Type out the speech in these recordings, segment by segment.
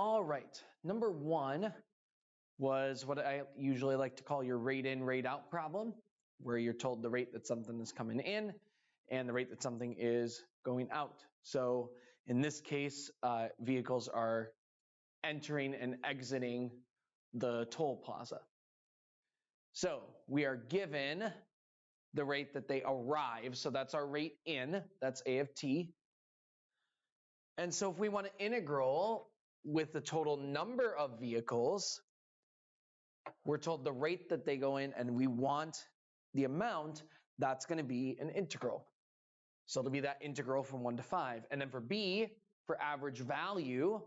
All right, number one was what I usually like to call your rate in, rate out problem, where you're told the rate that something is coming in and the rate that something is going out. So in this case, vehicles are entering and exiting the toll plaza. So we are given the rate that they arrive, so that's our rate in, that's A of t. And so if we want to integral with the total number of vehicles, we're told the rate that they go in and we want the amount, that's going to be an integral. So it'll be that integral from 1 to 5. And then for B, for average value,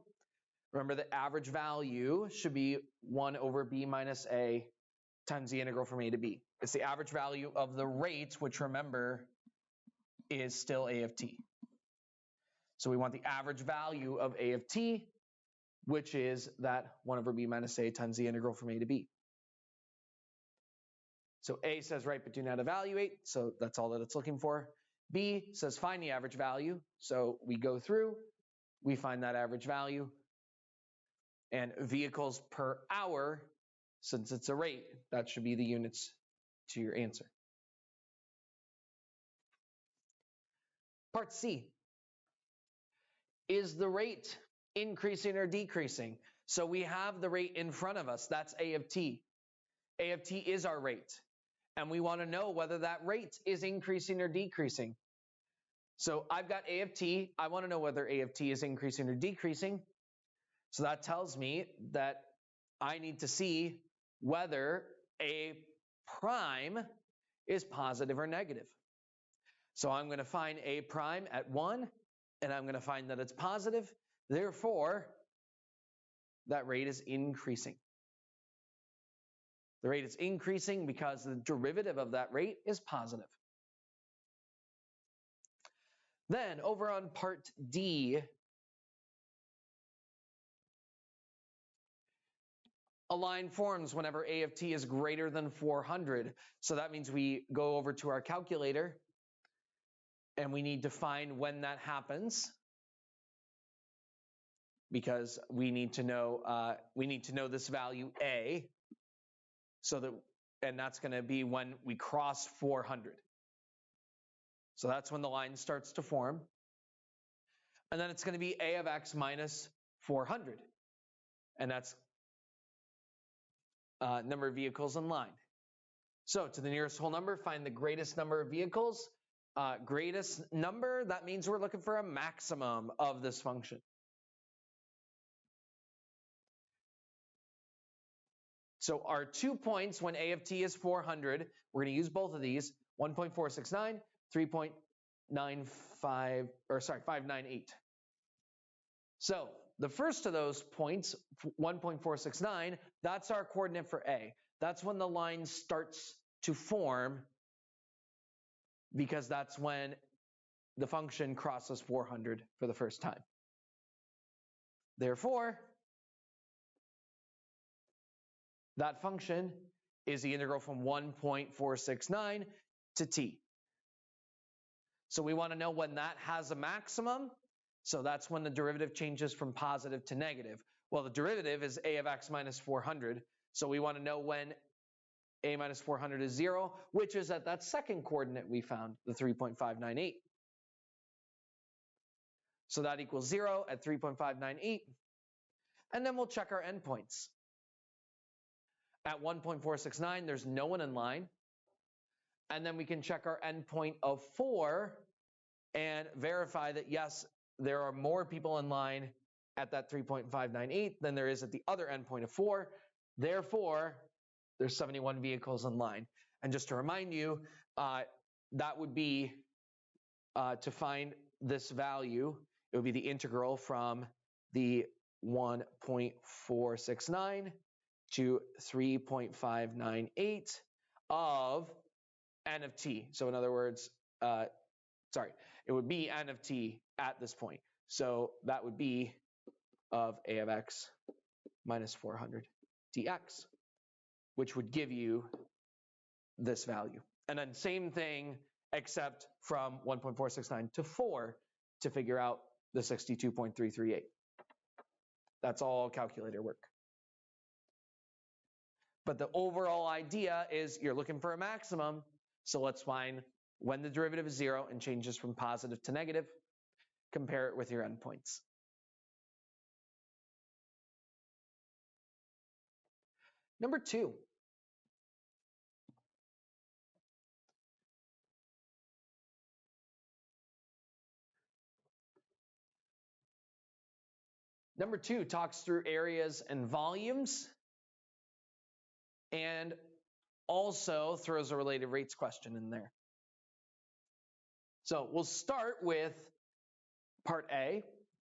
remember the average value should be 1 over B minus A times the integral from A to B. It's the average value of the rate, which remember is still A of t. So we want the average value of A of t, which is that 1 over B minus A times the integral from A to B. So A says write but do not evaluate, so that's all that it's looking for. B says find the average value, so we go through, we find that average value. And vehicles per hour, since it's a rate, that should be the units to your answer. Part C. Is the rate increasing or decreasing? So we have the rate in front of us, that's A of t. A of t is our rate. And we want to know whether that rate is increasing or decreasing. So I've got A of t. I want to know whether A of t is increasing or decreasing. So that tells me that I need to see whether A prime is positive or negative. So I'm going to find A prime at 1, and I'm going to find that it's positive. Therefore, that rate is increasing. The rate is increasing because the derivative of that rate is positive. Then over on part D, a line forms whenever A of t is greater than 400. So that means we go over to our calculator and we need to find when that happens, because we need to know this value A, so that, and that's going to be when we cross 400. So that's when the line starts to form. And then it's going to be A of x minus 400. And that's number of vehicles in line. So to the nearest whole number, find the greatest number of vehicles. Greatest number, that means we're looking for a maximum of this function. So our 2 points when A of t is 400, we're going to use both of these, 1.469, 598. So the first of those points, 1.469, that's our coordinate for A. That's when the line starts to form, because that's when the function crosses 400 for the first time. Therefore, that function is the integral from 1.469 to t. So we want to know when that has a maximum. So that's when the derivative changes from positive to negative. Well, the derivative is A of x minus 400. So we want to know when A minus 400 is 0, which is at that second coordinate we found, the 3.598. So that equals 0 at 3.598. And then we'll check our endpoints. At 1.469, there's no one in line. And then we can check our endpoint of 4 and verify that, yes, there are more people in line at that 3.598 than there is at the other endpoint of 4. Therefore, there's 71 vehicles in line. And just to remind you, that would be, to find this value, it would be the integral from the 1.469 to 3.598 of n of t. So in other words, it would be n of t at this point. So that would be of A of x minus 400 dx, which would give you this value. And then same thing, except from 1.469 to 4 to figure out the 62.338. That's all calculator work. But the overall idea is you're looking for a maximum. So let's find when the derivative is 0 and changes from positive to negative. Compare it with your endpoints. Number 2. Number 2 talks through areas and volumes and also throws a related rates question in there. So we'll start with part A,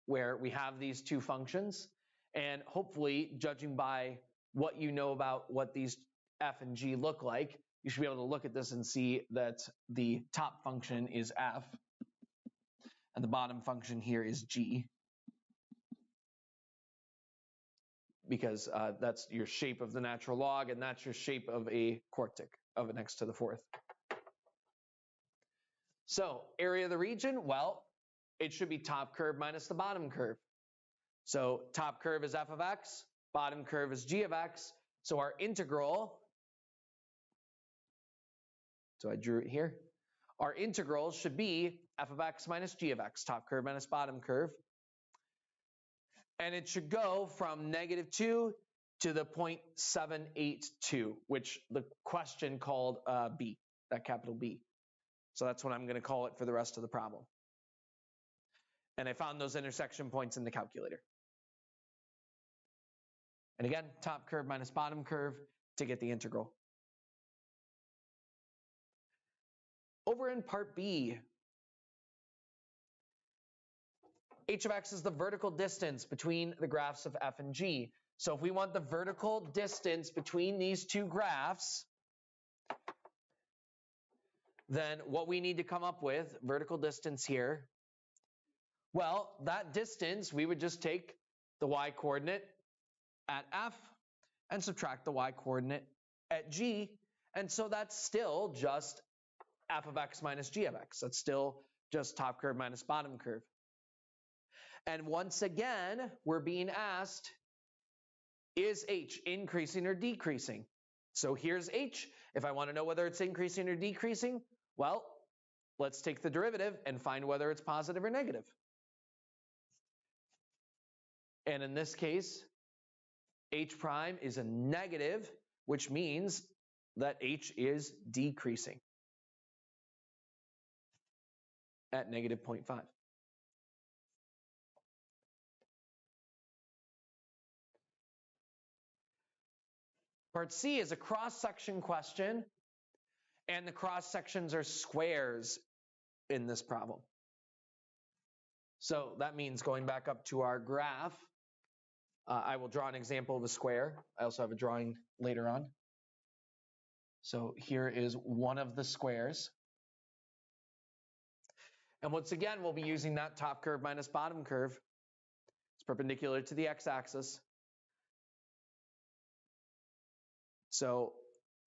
where we have these two functions, and hopefully, judging by what you know about what these f and g look like, you should be able to look at this and see that the top function is f, and the bottom function here is g, because that's your shape of the natural log, and that's your shape of a quartic of an x to the fourth. So area of the region, well, it should be top curve minus the bottom curve. So top curve is f of x, bottom curve is g of x. So our integral, so I drew it here. Our integral should be f of x minus g of x, top curve minus bottom curve. And it should go from -2 to the 0.782, which the question called b, that capital B. So that's what I'm going to call it for the rest of the problem. And I found those intersection points in the calculator. And again, top curve minus bottom curve to get the integral. Over in part B, h of x is the vertical distance between the graphs of f and g. So if we want the vertical distance between these two graphs, then what we need to come up with, vertical distance here, well, that distance, we would just take the y-coordinate at f and subtract the y-coordinate at g. And so that's still just f of x minus g of x. That's still just top curve minus bottom curve. And once again, we're being asked, is h increasing or decreasing? So here's h. If I want to know whether it's increasing or decreasing, well, let's take the derivative and find whether it's positive or negative. And in this case, h prime is a negative, which means that h is decreasing at -0.5. Part C is a cross-section question, and the cross-sections are squares in this problem. So that means going back up to our graph, I will draw an example of a square. I also have a drawing later on. So here is one of the squares. And once again, we'll be using that top curve minus bottom curve. It's perpendicular to the x-axis. So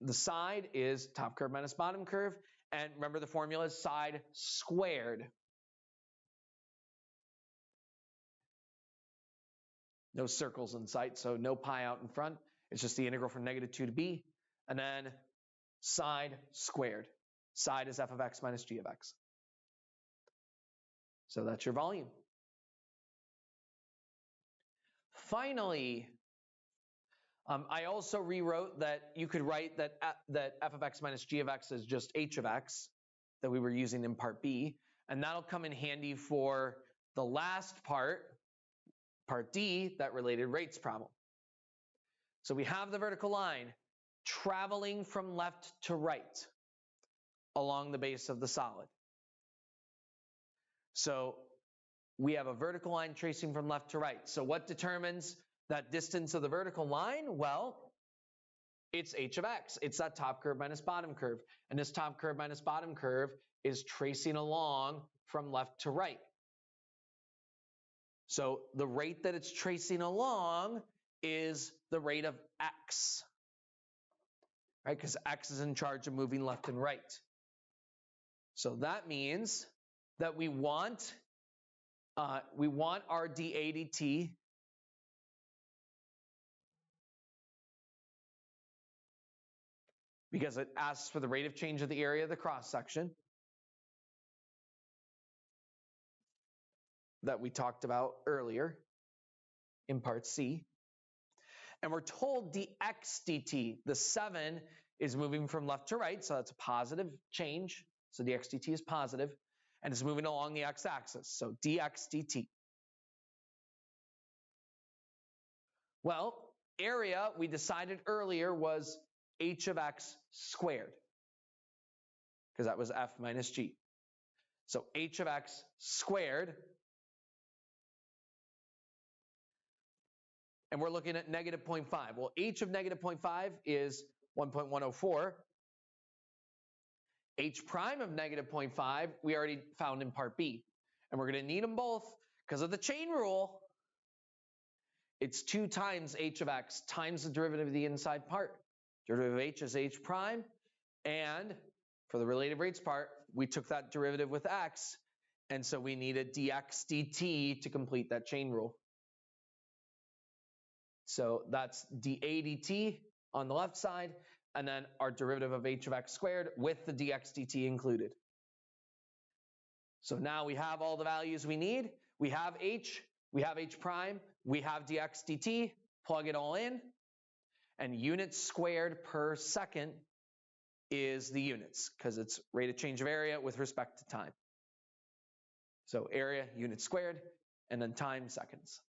the side is top curve minus bottom curve. And remember the formula is side squared. No circles in sight, so no pi out in front. It's just the integral from -2 to b. And then side squared. Side is f of x minus g of x. So that's your volume. Finally, I also rewrote that you could write that f of x minus g of x is just h of x that we were using in part B. And that'll come in handy for the last part, part D, that related rates problem. So we have the vertical line traveling from left to right along the base of the solid. So we have a vertical line tracing from left to right. So what determines that distance of the vertical line? Well, it's h of x. It's that top curve minus bottom curve. And this top curve minus bottom curve is tracing along from left to right. So the rate that it's tracing along is the rate of x, right? Because x is in charge of moving left and right. So that means that we want our dA dt because it asks for the rate of change of the area of the cross section that we talked about earlier in part C. And we're told dx dt, the 7 is moving from left to right, so that's a positive change. So dx dt is positive, and it's moving along the x-axis, so dx dt. Well, area we decided earlier was h of x squared, because that was f minus g. So h of x squared, and we're looking at negative 0.5. Well, h of negative 0.5 is 1.104. H prime of negative 0.5 we already found in part B. And we're going to need them both because of the chain rule. It's 2 times h of x times the derivative of the inside part. Derivative of h is h prime. And for the related rates part, we took that derivative with x. And so we needed dx dt to complete that chain rule. So that's dA dt on the left side, and then our derivative of h of x squared with the dx dt included. So now we have all the values we need. We have h prime, we have dx dt, plug it all in, and units squared per second is the units, because it's rate of change of area with respect to time. So area, units squared, and then time, seconds.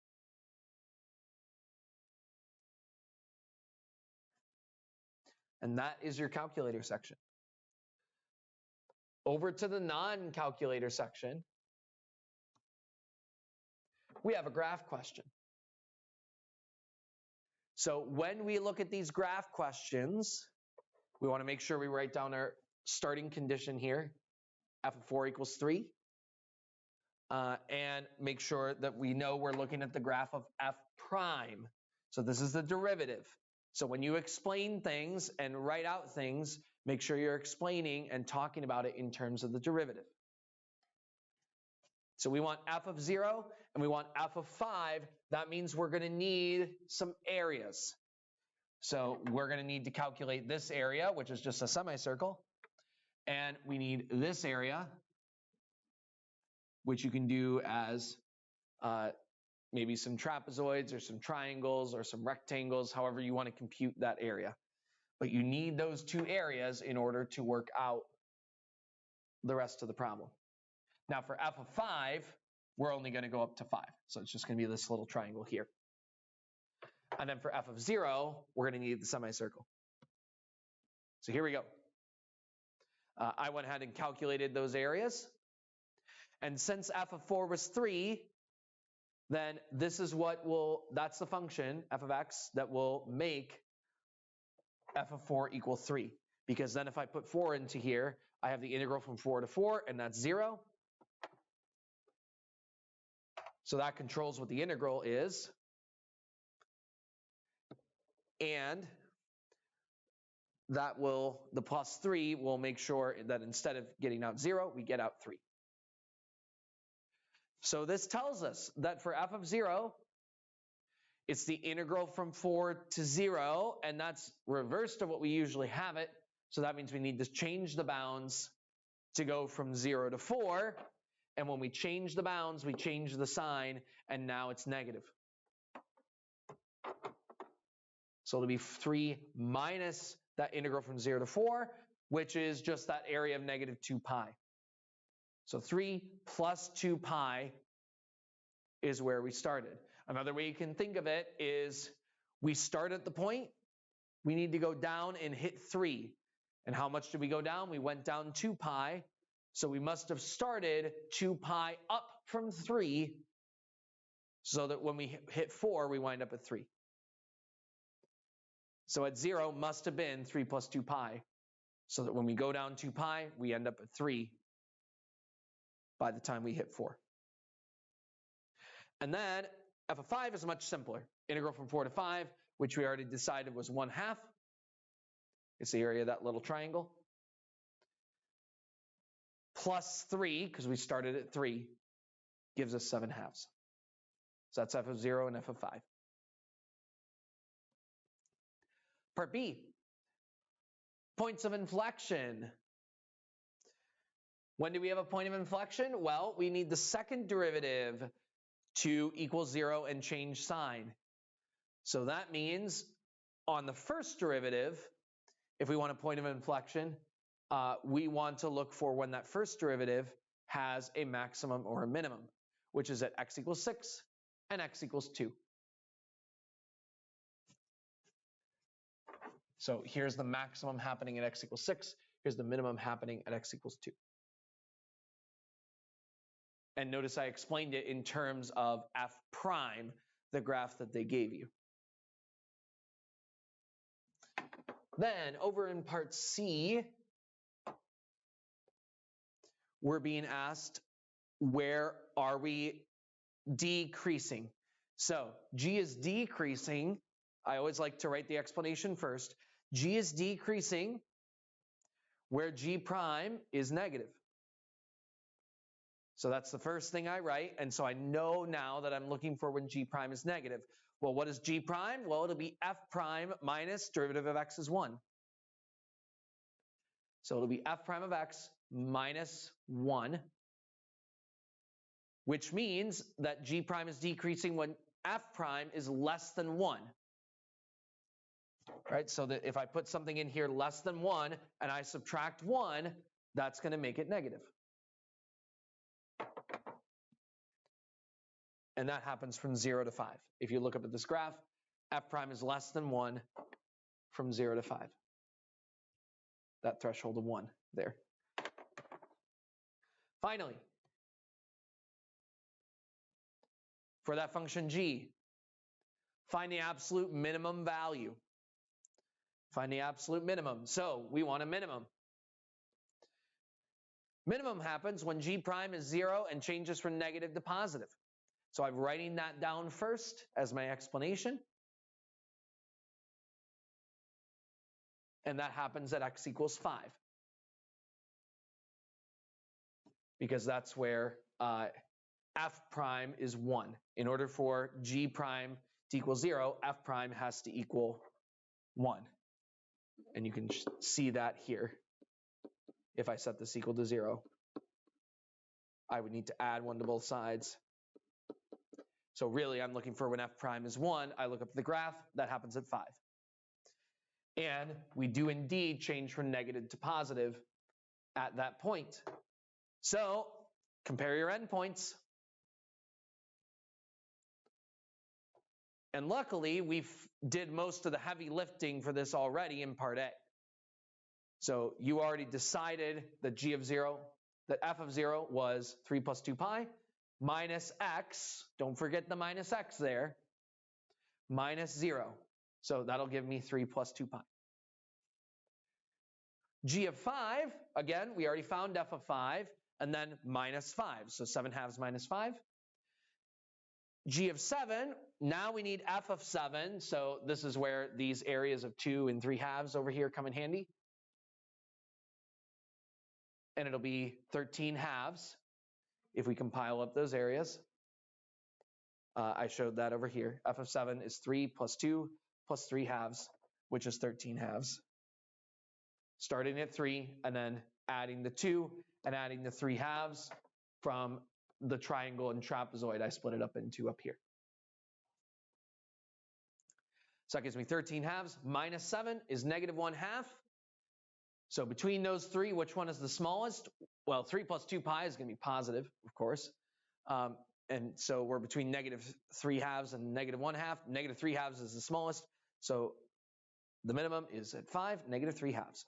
And that is your calculator section. Over to the non-calculator section, we have a graph question. So when we look at these graph questions, we want to make sure we write down our starting condition here, f of 4 equals 3, and make sure that we know we're looking at the graph of f prime. So this is the derivative. So when you explain things and write out things, make sure you're explaining and talking about it in terms of the derivative. So we want f of 0 and we want f of 5. That means we're going to need some areas. So we're going to need to calculate this area, which is just a semicircle. And we need this area, which you can do as maybe some trapezoids or some triangles or some rectangles, however you want to compute that area. But you need those two areas in order to work out the rest of the problem. Now for f of 5, we're only going to go up to 5. So it's just going to be this little triangle here. And then for f of 0, we're going to need the semicircle. So here we go. I went ahead and calculated those areas. And since f of 4 was 3, then this is that's the function, f of x, that will make f of 4 equal 3. Because then if I put 4 into here, I have the integral from 4 to 4, and that's 0. So that controls what the integral is. And the plus 3 will make sure that instead of getting out 0, we get out 3. So this tells us that for f of 0, it's the integral from 4 to 0, and that's reverse to what we usually have it. So that means we need to change the bounds to go from 0 to 4. And when we change the bounds, we change the sign, and now it's negative. So it'll be 3 minus that integral from 0 to 4, which is just that area of negative 2 pi. So 3 plus 2 pi is where we started. Another way you can think of it is we start at the point, we need to go down and hit 3. And how much did we go down? We went down 2 pi. So we must have started 2 pi up from 3 so that when we hit 4, we wind up at 3. So at 0 must have been 3 plus 2 pi so that when we go down 2 pi, we end up at 3 by the time we hit 4. And then f of 5 is much simpler. Integral from 4 to 5, which we already decided was 1/2. It's the area of that little triangle. Plus 3, because we started at 3, gives us 7/2. So that's f of 0 and f of 5. Part B. Points of inflection. When do we have a point of inflection? Well, we need the second derivative to equal 0 and change sign. So that means on the first derivative, if we want a point of inflection, we want to look for when that first derivative has a maximum or a minimum, which is at x equals 6 and x equals 2. So here's the maximum happening at x equals 6. Here's the minimum happening at x equals 2. And notice I explained it in terms of f prime, the graph that they gave you. Then over in part C, we're being asked, where are we decreasing? So G is decreasing. I always like to write the explanation first. G is decreasing where G prime is negative. So that's the first thing I write. And so I know now that I'm looking for when G prime is negative. Well, what is G prime? Well, it'll be f prime minus derivative of x is 1. So it'll be f prime of x minus 1, which means that G prime is decreasing when f prime is less than 1. Right? So that if I put something in here less than 1 and I subtract 1, that's going to make it negative. And that happens from 0 to 5. If you look up at this graph, f prime is less than 1 from 0 to 5. That threshold of 1 there. Finally, for that function g, find the absolute minimum value. Find the absolute minimum. So we want a minimum. Minimum happens when g prime is 0 and changes from negative to positive. So I'm writing that down first as my explanation. And that happens at x equals 5. Because that's where f prime is 1. In order for g prime to equal 0, f prime has to equal 1. And you can see that here. If I set this equal to 0, I would need to add 1 to both sides. So really, I'm looking for when f prime is 1. I look up the graph. That happens at 5. And we do indeed change from negative to positive at that point. So compare your endpoints. And luckily, we did most of the heavy lifting for this already in part A. So you already decided that g of 0, that f of 0 was 3 plus 2 pi minus x. Don't forget the minus x there. Minus 0. So that'll give me 3 plus 2 pi. G of 5, again, we already found f of 5, and then minus 5. So 7 halves minus 5. G of 7, now we need f of 7. So this is where these areas of 2 and 3 halves over here come in handy. And it'll be 13 halves if we compile up those areas. I showed that over here. F of 7 is 3 plus 2 plus 3 halves, which is 13 halves. Starting at 3 and then adding the 2 and adding the 3 halves from the triangle and trapezoid I split it up into up here. So that gives me 13 halves. Minus 7 is negative 1 half. So between those three, which one is the smallest? Well, 3 plus 2 pi is going to be positive, of course. And so we're between negative 3 halves and negative 1 half. Negative 3 halves is the smallest. So the minimum is at 5, negative 3 halves.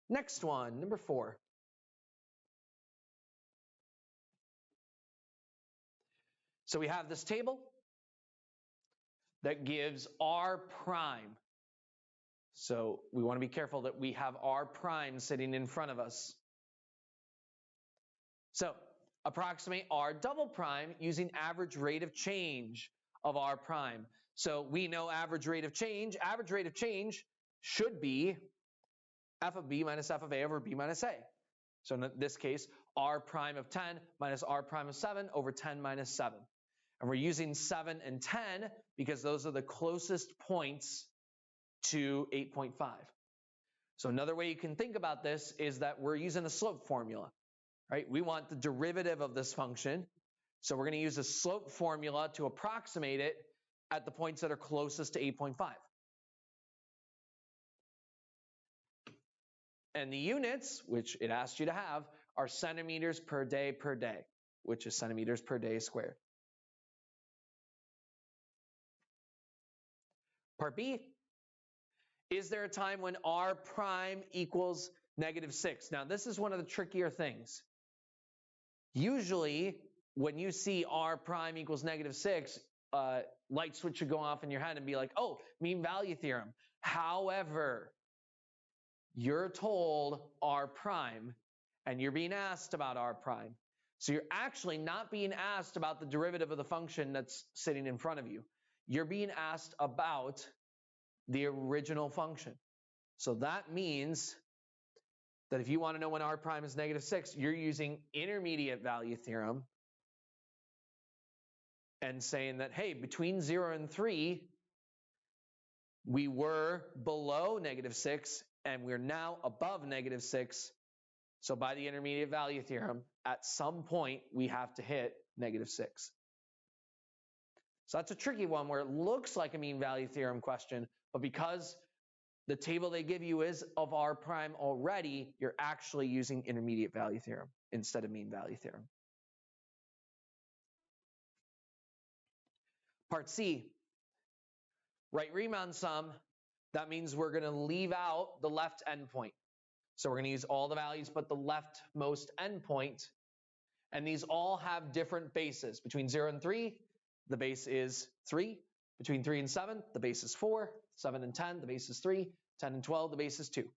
Next one, number 4. So we have this table that gives r prime. So we want to be careful that we have r prime sitting in front of us. So approximate r double prime using average rate of change of r prime. So we know average rate of change. Average rate of change should be f of b minus f of a over b minus a. So in this case, r prime of 10 minus r prime of 7 over 10 minus 7. And we're using 7 and 10 because those are the closest points to 8.5. So another way you can think about this is that we're using a slope formula, right? We want the derivative of this function. So we're going to use a slope formula to approximate it at the points that are closest to 8.5. And the units, which it asked you to have, are centimeters per day, which is centimeters per day squared. Part B, is there a time when r prime equals -6? Now, this is one of the trickier things. Usually, when you see r prime equals -6, light switch should go off in your head and be like, oh, mean value theorem. However, you're told r prime, and you're being asked about r prime. So you're actually not being asked about the derivative of the function that's sitting in front of you. You're being asked about the original function. So that means that if you want to know when r prime is -6, you're using intermediate value theorem and saying that, hey, between 0 and 3, we were below -6, and we're now above -6. So by the intermediate value theorem, at some point, we have to hit -6. So that's a tricky one where it looks like a mean value theorem question, but because the table they give you is of r prime already, you're actually using intermediate value theorem instead of mean value theorem. Part C, right Riemann sum. That means we're going to leave out the left endpoint. So we're going to use all the values but the leftmost endpoint. And these all have different bases. Between 0 and 3, the base is 3. Between 3 and 7, the base is 4. 7 and 10, the base is 3. 10 and 12, the base is 2.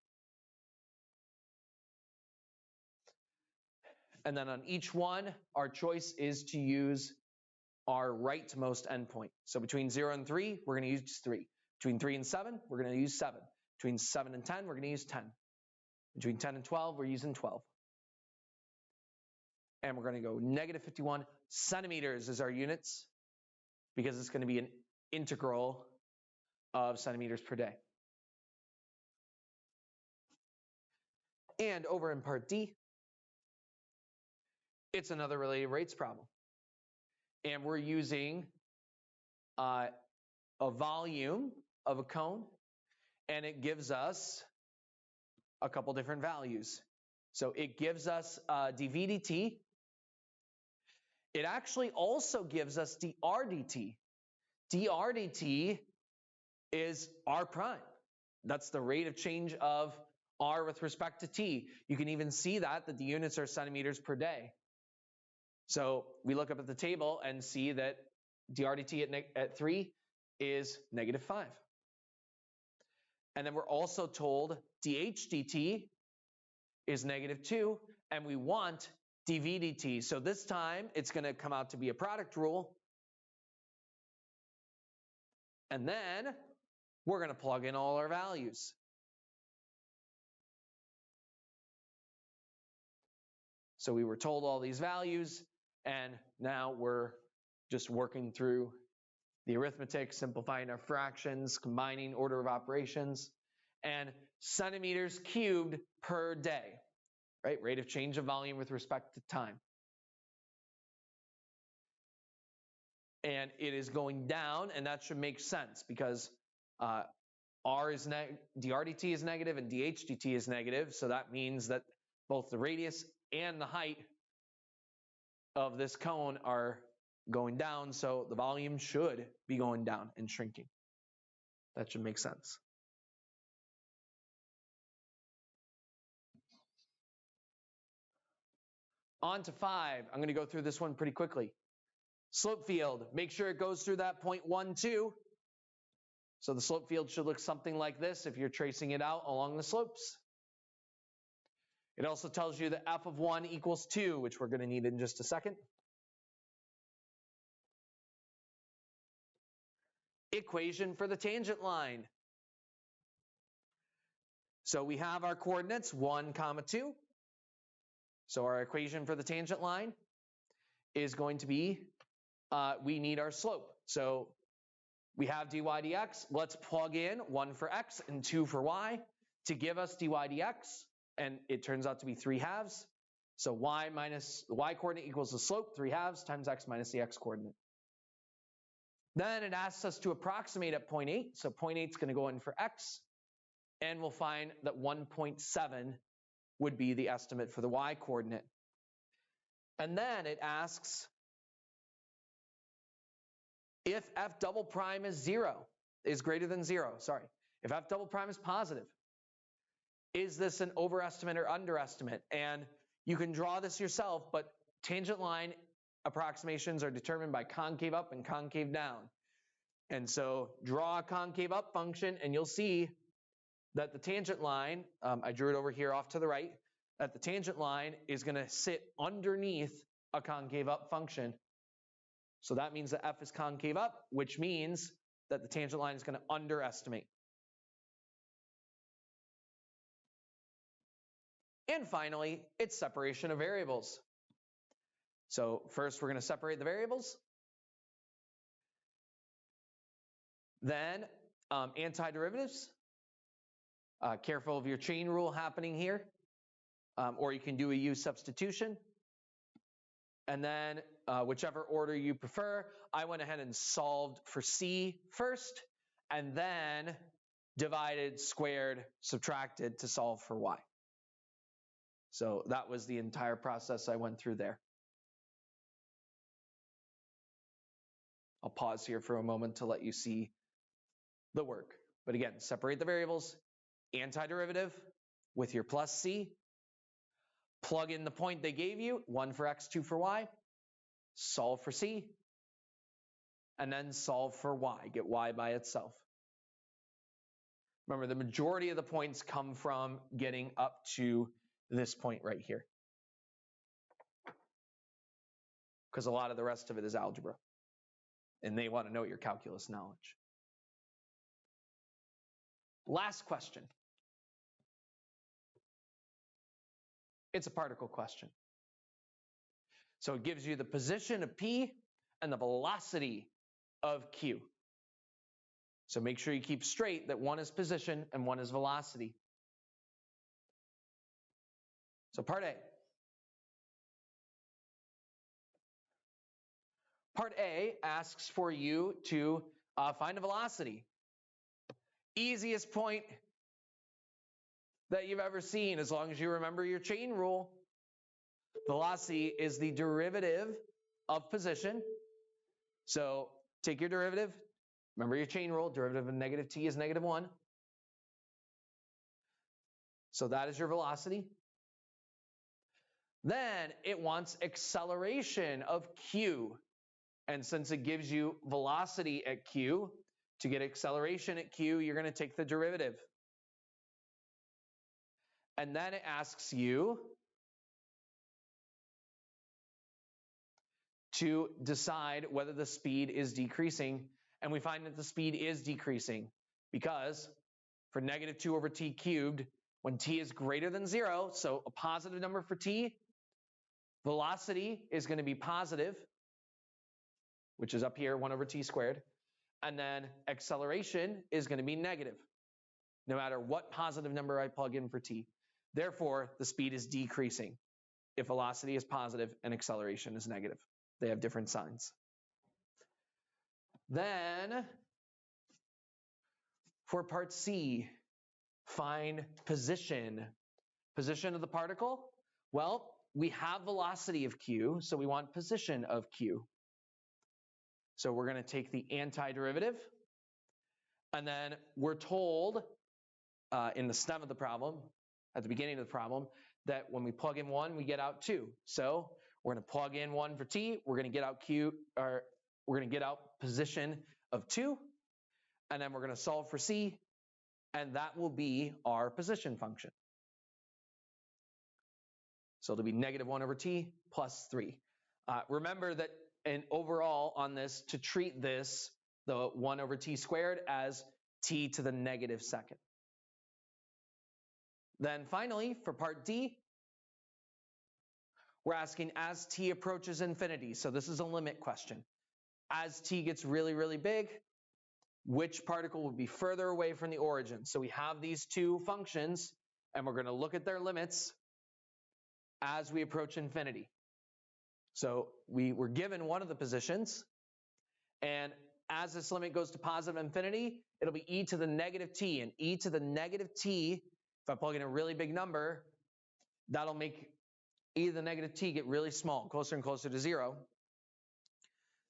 And then on each one, our choice is to use our rightmost endpoint. So between 0 and 3, we're going to use 3. Between 3 and 7, we're going to use 7. Between 7 and 10, we're going to use 10. Between 10 and 12, we're using 12. And we're going to go -51 centimeters is our units because it's going to be an integral of centimeters per day. And over in part D, it's another related rates problem. And we're using a volume of a cone, and it gives us a couple different values. So it gives us dV dt. It actually also gives us dr dt. dr dt is r prime. That's the rate of change of r with respect to t. You can even see that the units are centimeters per day. So we look up at the table and see that dr dt at 3 is -5. And then we're also told dH dt is -2, and we want dV dt. So this time it's going to come out to be a product rule. And then we're going to plug in all our values. So we were told all these values, and now we're just working through the arithmetic, simplifying our fractions, combining order of operations, and centimeters cubed per day, right? Rate of change of volume with respect to time. And it is going down, and that should make sense because dr dt is negative and dH dt is negative, so that means that both the radius and the height of this cone are going down, so the volume should be going down and shrinking. That should make sense. On to 5. I'm going to go through this one pretty quickly. Slope field, make sure it goes through that 0.12. So the slope field should look something like this if you're tracing it out along the slopes. It also tells you that f of 1 equals 2, which we're going to need in just a second. Equation for the tangent line. So we have our coordinates 1, 2. So our equation for the tangent line is going to be we need our slope. So we have dy dx. Let's plug in 1 for x and 2 for y to give us dy dx. And it turns out to be 3/2. So y minus the y coordinate equals the slope, 3/2 times x minus the x coordinate. Then it asks us to approximate at 0.8. So 0.8 is going to go in for x. And we'll find that 1.7 would be the estimate for the y coordinate. And then it asks if f double prime is greater than 0, if f double prime is positive, is this an overestimate or underestimate? And you can draw this yourself, but tangent line approximations are determined by concave up and concave down. And so draw a concave up function and you'll see that the tangent line, I drew it over here off to the right, that the tangent line is going to sit underneath a concave up function. So that means that f is concave up, which means that the tangent line is going to underestimate. And finally, it's separation of variables. So first we're going to separate the variables. Then antiderivatives. Careful of your chain rule happening here. Or you can do a U substitution. And then whichever order you prefer, I went ahead and solved for C first, and then divided, squared, subtracted to solve for Y. So that was the entire process I went through there. I'll pause here for a moment to let you see the work. But again, separate the variables, antiderivative with your plus C, plug in the point they gave you, 1 for x, 2 for y, solve for C, and then solve for y, get y by itself. Remember, the majority of the points come from getting up to this point right here, because a lot of the rest of it is algebra, and they want to know your calculus knowledge. Last question. It's a particle question. So it gives you the position of P and the velocity of Q. So make sure you keep straight that one is position and one is velocity. So part A. Part A asks for you to find a velocity. Easiest point that you've ever seen, as long as you remember your chain rule. Velocity is the derivative of position. So take your derivative. Remember your chain rule. Derivative of negative t is -1. So that is your velocity. Then it wants acceleration of q. And since it gives you velocity at q, to get acceleration at q, you're going to take the derivative. And then it asks you to decide whether the speed is decreasing. And we find that the speed is decreasing because for -2 over t cubed, when t is greater than 0, so a positive number for t, velocity is going to be positive, which is up here, 1 over t squared. And then acceleration is going to be negative, no matter what positive number I plug in for t. Therefore, the speed is decreasing if velocity is positive and acceleration is negative. They have different signs. Then, for part C, find position. Position of the particle? Well, we have velocity of q, so we want position of q. So we're going to take the antiderivative, and then we're told in the stem of the problem, at the beginning of the problem, that when we plug in 1, we get out 2. So we're going to plug in 1 for t, we're going to get out q, or we're going to get out position of 2, and then we're going to solve for c, and that will be our position function. So it'll be -1 over t plus 3. Remember that in overall on this, to treat this, the 1 over t squared, as t to the -2. Then finally, for part D, we're asking as t approaches infinity. So this is a limit question. As t gets really, really big, which particle would be further away from the origin? So we have these two functions, and we're going to look at their limits as we approach infinity. So we were given one of the positions, and as this limit goes to positive infinity, it'll be e to the negative t, and e to the negative t, if I plug in a really big number, that'll make e to the negative t get really small, closer and closer to 0.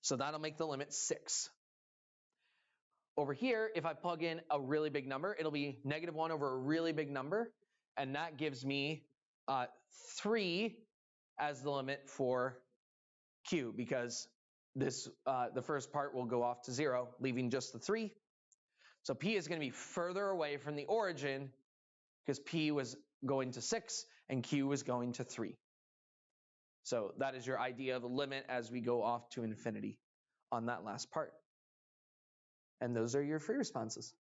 So that'll make the limit 6. Over here, if I plug in a really big number, it'll be -1 over a really big number, and that gives me 3 as the limit for q, because this the first part will go off to 0, leaving just the 3. So p is going to be further away from the origin because p was going to 6 and q was going to 3. So that is your idea of a limit as we go off to infinity on that last part. And those are your free responses.